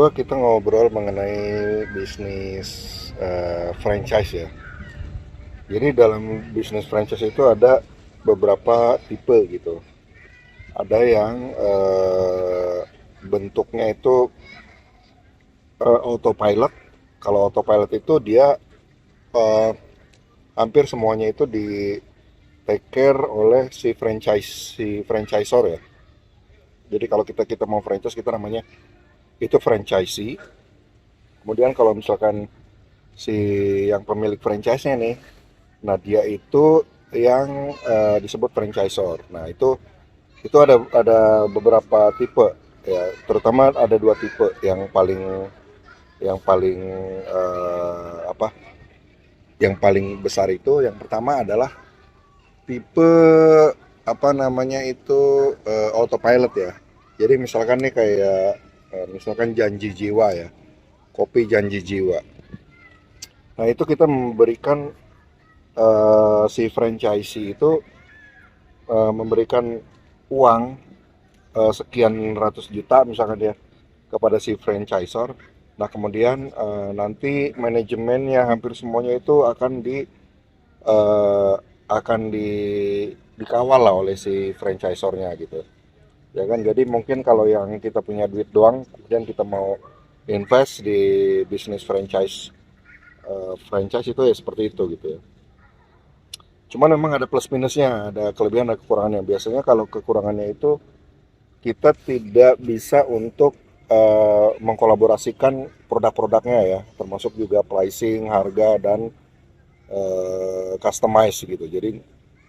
kedua kita ngobrol mengenai bisnis franchise ya. Jadi dalam bisnis franchise itu ada beberapa tipe gitu. Ada yang bentuknya itu autopilot. Kalau autopilot itu dia eh, hampir semuanya itu di take care oleh si franchisor ya. Jadi kalau kita mau franchise kita namanya itu franchisee. Kemudian kalau misalkan si yang pemilik franchise-nya nih, nah dia itu yang disebut franchisor. Nah itu ada beberapa tipe ya, terutama ada dua tipe yang paling apa? Yang paling besar itu yang pertama adalah tipe apa namanya itu autopilot ya. Jadi misalkan nih kayak misalkan janji jiwa ya, kopi janji jiwa. Nah itu kita memberikan si franchisee itu memberikan uang sekian ratus juta misalkan dia kepada si franchisor. Nah kemudian nanti manajemennya hampir semuanya itu eh, akan dikawal lah oleh si franchisornya gitu. Ya kan, jadi mungkin kalau yang kita punya duit doang, kemudian kita mau invest di bisnis franchise itu ya seperti itu gitu ya. Cuman memang ada plus minusnya, ada kelebihan, ada kekurangannya. Biasanya kalau kekurangannya itu kita tidak bisa untuk mengkolaborasikan produk-produknya ya, termasuk juga pricing, harga dan customize gitu. Jadi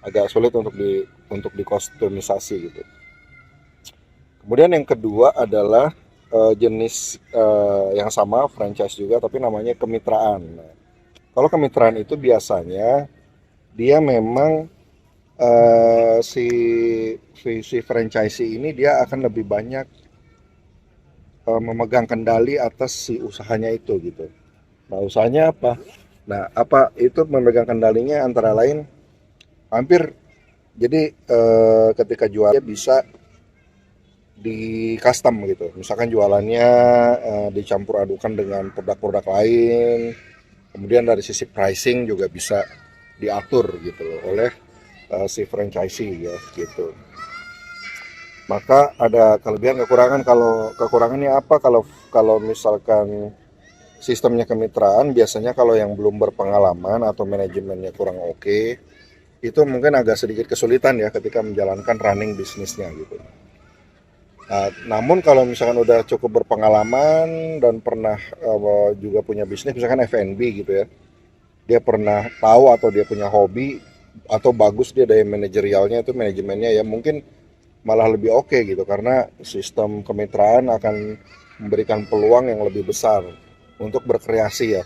agak sulit untuk dikustomisasi gitu. Kemudian yang kedua adalah jenis yang sama franchise juga tapi namanya kemitraan. Nah, kalau kemitraan itu biasanya dia memang si franchisee ini dia akan lebih banyak memegang kendali atas si usahanya itu gitu. Nah, usahanya apa? Nah, apa itu memegang kendalinya antara lain hampir jadi ketika jual dia bisa di custom gitu. Misalkan jualannya dicampur adukan dengan produk-produk lain. Kemudian dari sisi pricing juga bisa diatur gitu loh oleh si franchisee ya gitu. Maka ada kelebihan kekurangan. Kalau kekurangannya apa? Kalau misalkan sistemnya kemitraan, biasanya kalau yang belum berpengalaman atau manajemennya kurang oke, itu mungkin agak sedikit kesulitan ya ketika menjalankan running bisnisnya gitu. Nah, namun kalau misalkan udah cukup berpengalaman dan pernah juga punya bisnis, misalkan F&B gitu ya, dia pernah tahu atau dia punya hobi atau bagus dia dari manajerialnya itu manajemennya ya mungkin malah lebih oke gitu karena sistem kemitraan akan memberikan peluang yang lebih besar untuk berkreasi ya,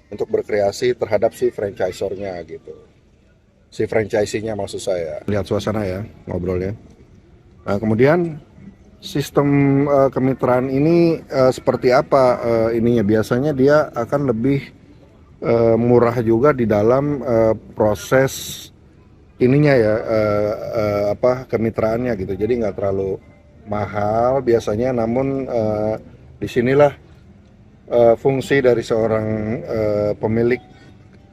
untuk berkreasi terhadap si franchisornya gitu, si franchisee-nya maksud saya. Lihat suasana ya ngobrolnya. Nah, kemudian sistem kemitraan ini seperti apa ininya? Biasanya dia akan lebih murah juga di dalam proses ininya ya apa kemitraannya gitu. Jadi nggak terlalu mahal biasanya, namun disinilah fungsi dari seorang pemilik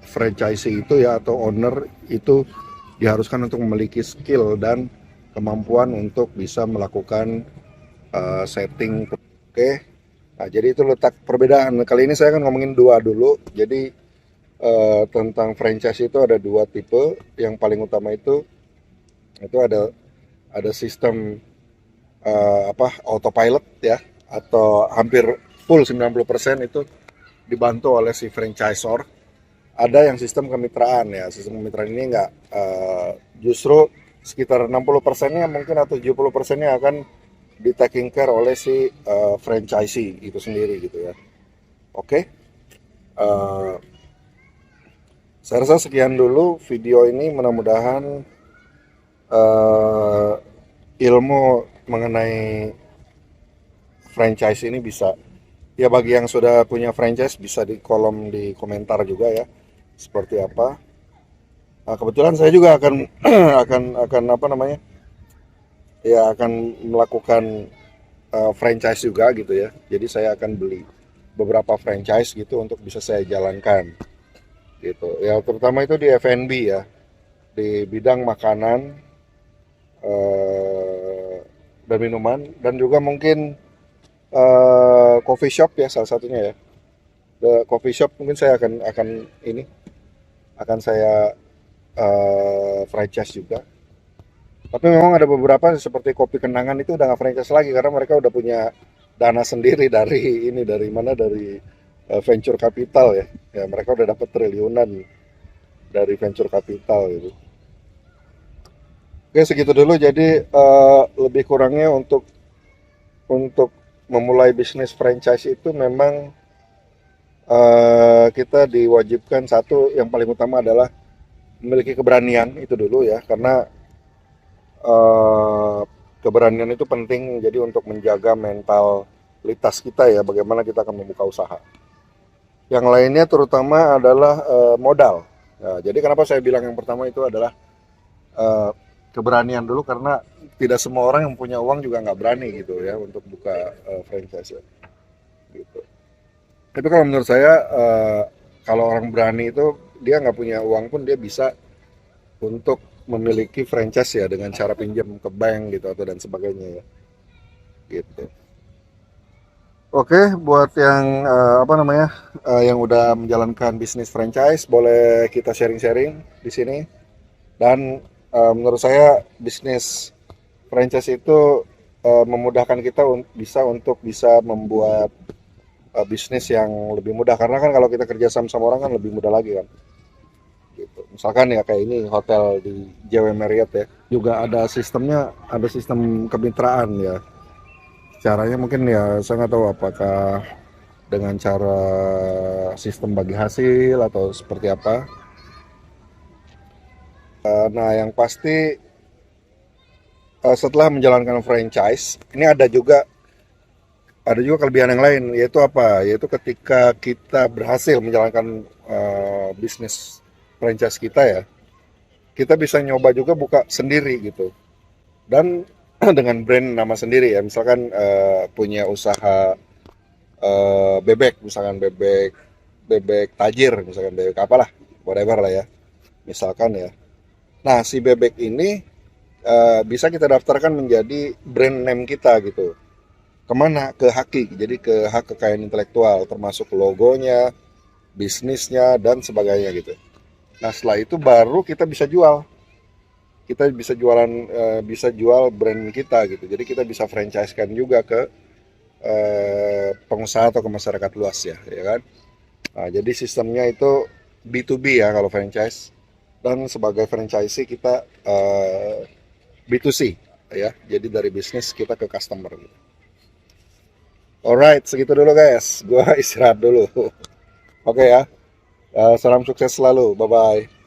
franchisee itu ya atau owner itu diharuskan untuk memiliki skill dan kemampuan untuk bisa melakukan setting. Oke. Nah, jadi itu letak perbedaan. Kali ini saya akan ngomongin dua dulu. Jadi tentang franchise itu ada dua tipe. Yang paling utama itu ada sistem apa autopilot ya atau hampir full 90% itu dibantu oleh si franchisor. Ada yang sistem kemitraan ya. Sistem kemitraan ini enggak justru sekitar 60%-nya mungkin atau 70%-nya akan di taking care oleh si franchisee itu sendiri gitu ya. Oke. Uh, saya rasa sekian dulu video ini, mudah-mudahan uh, ilmu mengenai franchise ini bisa ya bagi yang sudah punya franchise bisa di kolom di komentar juga ya seperti apa. Nah, kebetulan saya juga akan akan apa namanya ya akan melakukan franchise juga gitu ya. Jadi saya akan beli beberapa franchise gitu untuk bisa saya jalankan gitu. Ya terutama itu di F&B ya, di bidang makanan eh, dan minuman, dan juga mungkin coffee shop ya salah satunya ya. The coffee shop mungkin saya akan ini akan saya franchise juga. Tapi memang ada beberapa seperti Kopi Kenangan itu udah nggak franchise lagi karena mereka udah punya dana sendiri dari ini, dari mana, dari venture capital ya. Ya mereka udah dapat triliunan dari venture capital gitu. Oke segitu dulu. Jadi lebih kurangnya untuk memulai bisnis franchise itu memang kita diwajibkan, satu yang paling utama adalah memiliki keberanian itu dulu ya, karena eh, keberanian itu penting jadi untuk menjaga mentalitas kita ya, bagaimana kita akan membuka usaha. Yang lainnya terutama adalah modal. Nah, jadi kenapa saya bilang yang pertama itu adalah eh, keberanian dulu, karena tidak semua orang yang punya uang juga nggak berani gitu ya untuk buka franchise ya, gitu. Tapi kalau menurut saya kalau orang berani itu dia nggak punya uang pun dia bisa untuk memiliki franchise ya dengan cara pinjam ke bank gitu atau dan sebagainya ya, gitu. Oke, buat yang apa namanya yang udah menjalankan bisnis franchise, boleh kita sharing-sharing di sini. Dan menurut saya bisnis franchise itu memudahkan kita bisa membuat bisnis yang lebih mudah, karena kan kalau kita kerja sama orang kan lebih mudah lagi kan. Gitu. Misalkan ya kayak ini hotel di JW Marriott ya, juga ada sistemnya, ada sistem kemitraan ya. Caranya mungkin ya saya nggak tahu apakah dengan cara sistem bagi hasil atau seperti apa. Nah yang pasti setelah menjalankan franchise ini ada juga kelebihan yang lain, yaitu apa? Yaitu ketika kita berhasil menjalankan bisnis franchise kita ya, kita bisa nyoba juga buka sendiri gitu. Dan dengan brand nama sendiri ya, misalkan punya usaha bebek, misalkan bebek bebek tajir, misalkan bebek apalah, whatever lah ya, misalkan ya. Nah, si bebek ini bisa kita daftarkan menjadi brand name kita gitu. Kemana? Ke Haki, jadi ke hak kekayaan intelektual, termasuk logonya, bisnisnya, dan sebagainya gitu. Nah, setelah itu baru kita bisa jualan, bisa jual brand kita gitu. Jadi kita bisa franchise-kan juga ke pengusaha atau ke masyarakat luas ya, ya kan? Nah, jadi sistemnya itu B2B ya kalau franchise, dan sebagai franchisee kita B2C ya. Jadi dari bisnis kita ke customer gitu. Alright, segitu dulu guys. Gua istirahat dulu. Oke ya. Salam sukses selalu. Bye bye.